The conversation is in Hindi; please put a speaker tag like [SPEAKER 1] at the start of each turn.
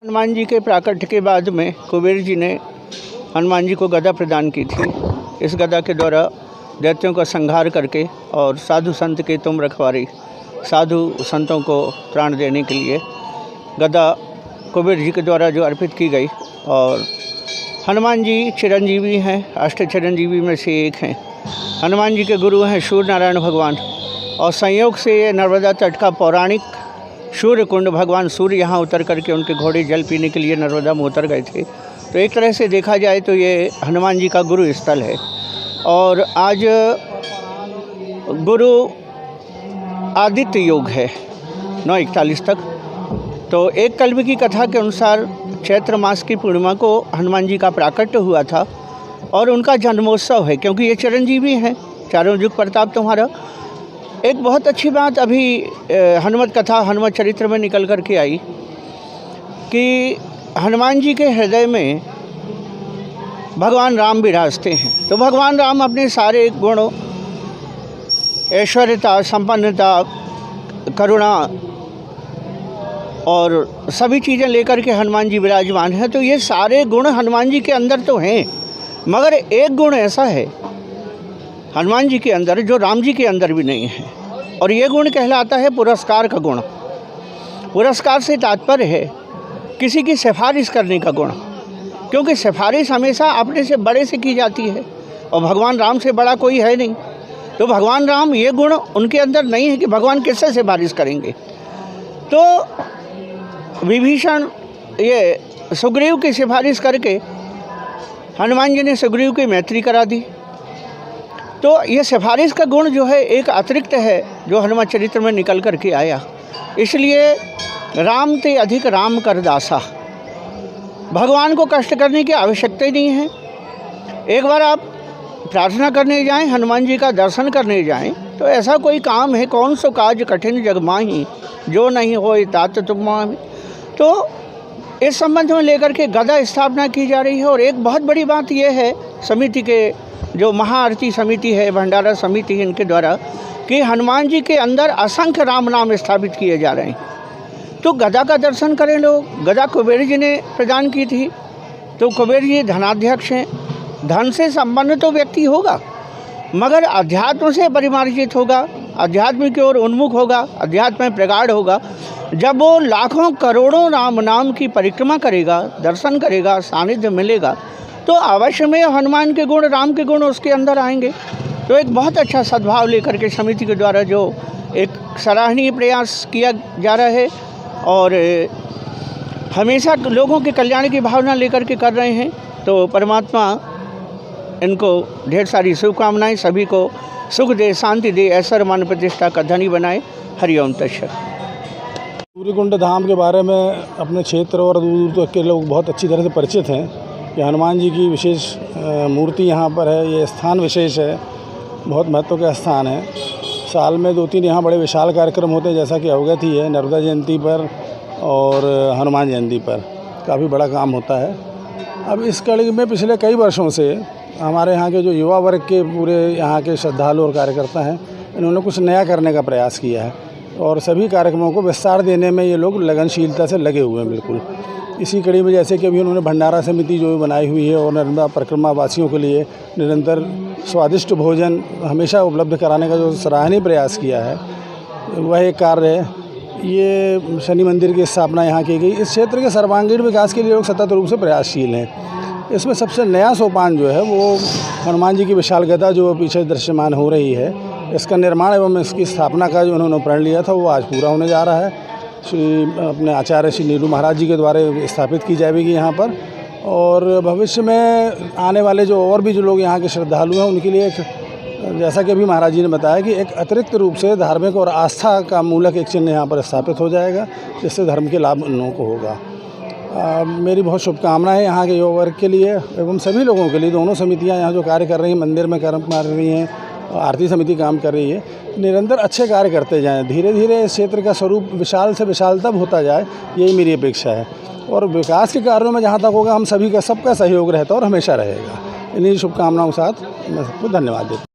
[SPEAKER 1] हनुमान जी के प्राकट्य के बाद में कुबेर जी ने हनुमान जी को गदा प्रदान की थी। इस गदा के द्वारा दैत्यों का संहार करके और साधु संत के तुम रखवारी, साधु संतों को प्राण देने के लिए गदा कुबेर जी के द्वारा जो अर्पित की गई। और हनुमान जी चिरंजीवी हैं, अष्ट चिरंजीवी में से एक हैं। हनुमान जी के गुरु हैं सूर्य नारायण भगवान, और संयोग से ये नर्मदा तट का पौराणिक सूर्य कुंड, भगवान सूर्य यहाँ उतर करके उनके घोड़े जल पीने के लिए नर्मदा में उतर गए थे। तो एक तरह से देखा जाए तो ये हनुमान जी का गुरु स्थल है। और आज गुरु आदित्य योग है 9:41 तक। तो एक कल्प की कथा के अनुसार चैत्र मास की पूर्णिमा को हनुमान जी का प्राकट्य हुआ था और उनका जन्मोत्सव है, क्योंकि ये चिरंजीवी हैं, चारों युग प्रताप तुम्हारा। एक बहुत अच्छी बात अभी हनुमत कथा, हनुमत चरित्र में निकल कर के आई कि हनुमान जी के हृदय में भगवान राम विराजते हैं। तो भगवान राम अपने सारे गुणों, ऐश्वर्यता, संपन्नता, करुणा और सभी चीज़ें लेकर के हनुमान जी विराजमान हैं। तो ये सारे गुण हनुमान जी के अंदर तो हैं, मगर एक गुण ऐसा है हनुमान जी के अंदर जो राम जी के अंदर भी नहीं है, और ये गुण कहलाता है पुरस्कार का गुण। पुरस्कार से तात्पर्य है किसी की सिफारिश करने का गुण, क्योंकि सिफारिश हमेशा अपने से बड़े से की जाती है और भगवान राम से बड़ा कोई है नहीं। तो भगवान राम, ये गुण उनके अंदर नहीं है कि भगवान किससे सिफारिश करेंगे। तो विभीषण ये सुग्रीव की सिफारिश करके हनुमान जी ने सुग्रीव की मैत्री करा दी। तो ये सिफारिश का गुण जो है एक अतिरिक्त है जो हनुमान चरित्र में निकल कर के आया। इसलिए राम ते अधिक राम कर दासा, भगवान को कष्ट करने की आवश्यकता ही नहीं है। एक बार आप प्रार्थना करने जाएं, हनुमान जी का दर्शन करने जाएं, तो ऐसा कोई काम है, कौन सो काज कठिन जग माही, जो नहीं होए तात तुम माही। तो इस संबंध में लेकर के गदा स्थापना की जा रही है। और एक बहुत बड़ी बात यह है समिति के, जो महाआरती समिति है, भंडारा समिति है, इनके द्वारा कि हनुमान जी के अंदर असंख्य राम नाम स्थापित किए जा रहे हैं। तो गदा का दर्शन करें लोग। गदा कुबेर जी ने प्रदान की थी। तो कुबेर जी धनाध्यक्ष हैं, धन से संपन्न तो व्यक्ति होगा, मगर अध्यात्म से परिमार्जित होगा, अध्यात्म की ओर उन्मुख होगा, अध्यात्म में प्रगाढ़ होगा। जब वो लाखों करोड़ों राम नाम की परिक्रमा करेगा, दर्शन करेगा, सानिध्य मिलेगा, तो अवश्य में हनुमान के गुण, राम के गुण उसके अंदर आएंगे। तो एक बहुत अच्छा सद्भाव लेकर के समिति के द्वारा जो एक सराहनीय प्रयास किया जा रहा है और हमेशा लोगों के कल्याण की भावना लेकर के कर रहे हैं। तो परमात्मा इनको ढेर सारी शुभकामनाएं, सभी को सुख दे, शांति दे, ऐश्वर्य मान प्रतिष्ठा का धनी बनाए। हरिओम तत्सत।
[SPEAKER 2] सूर्यकुंड धाम के बारे में अपने क्षेत्र और दूर दूर तक के लोग बहुत अच्छी तरह से परिचित हैं कि हनुमान जी की विशेष मूर्ति यहाँ पर है। ये स्थान विशेष है, बहुत महत्व का स्थान है। साल में 2-3 यहाँ बड़े विशाल कार्यक्रम होते हैं, जैसा कि अवगत ही है। नर्मदा जयंती पर और हनुमान जयंती पर काफ़ी बड़ा काम होता है। अब इस कड़ी में पिछले कई वर्षों से हमारे यहाँ के जो युवा वर्ग के पूरे यहाँ के श्रद्धालु और कार्यकर्ता हैं, इन्होंने कुछ नया करने का प्रयास किया है और सभी कार्यक्रमों को विस्तार देने में ये लोग लगनशीलता से लगे हुए हैं। बिल्कुल इसी कड़ी में जैसे कि अभी उन्होंने भंडारा समिति जो बनाई हुई है और नर्मदा परिक्रमा वासियों के लिए निरंतर स्वादिष्ट भोजन हमेशा उपलब्ध कराने का जो सराहनीय प्रयास किया है, वह एक कार्य है। ये शनि मंदिर की स्थापना यहाँ की गई। इस क्षेत्र के सर्वांगीण विकास के लिए लोग सतत रूप से प्रयासशील हैं। इसमें सबसे नया सोपान जो है वो हनुमान जी की विशाल गदा जो पीछे दृश्यमान हो रही है, इसका निर्माण एवं इसकी स्थापना का जो उन्होंने प्रण लिया था वो आज पूरा होने जा रहा है। अपने आचार्य श्री नीरू महाराज जी के द्वारा स्थापित की जाएगी यहाँ पर। और भविष्य में आने वाले जो और भी जो लोग यहाँ के श्रद्धालु हैं, उनके लिए एक, जैसा कि अभी महाराज जी ने बताया कि एक अतिरिक्त रूप से धार्मिक और आस्था का मूलक एक चिन्ह यहाँ पर स्थापित हो जाएगा, जिससे धर्म के लाभ उन लोगों को होगा। मेरी बहुत शुभकामनाएं यहाँ के युवा वर्ग के लिए एवं सभी लोगों के लिए। दोनों समितियाँ यहाँ जो कार्य कर रही हैं, मंदिर में कर्म कर रही हैं, आरती समिति काम कर रही है, निरंतर अच्छे कार्य करते जाएं। धीरे धीरे इस क्षेत्र का स्वरूप विशाल से विशालतम होता जाए, यही मेरी अपेक्षा है। और विकास के कार्यों में जहाँ तक होगा, हम सभी का सबका सहयोग रहता और हमेशा रहेगा। इन्हीं शुभकामनाओं के साथ मैं सबको धन्यवाद देता हूँ।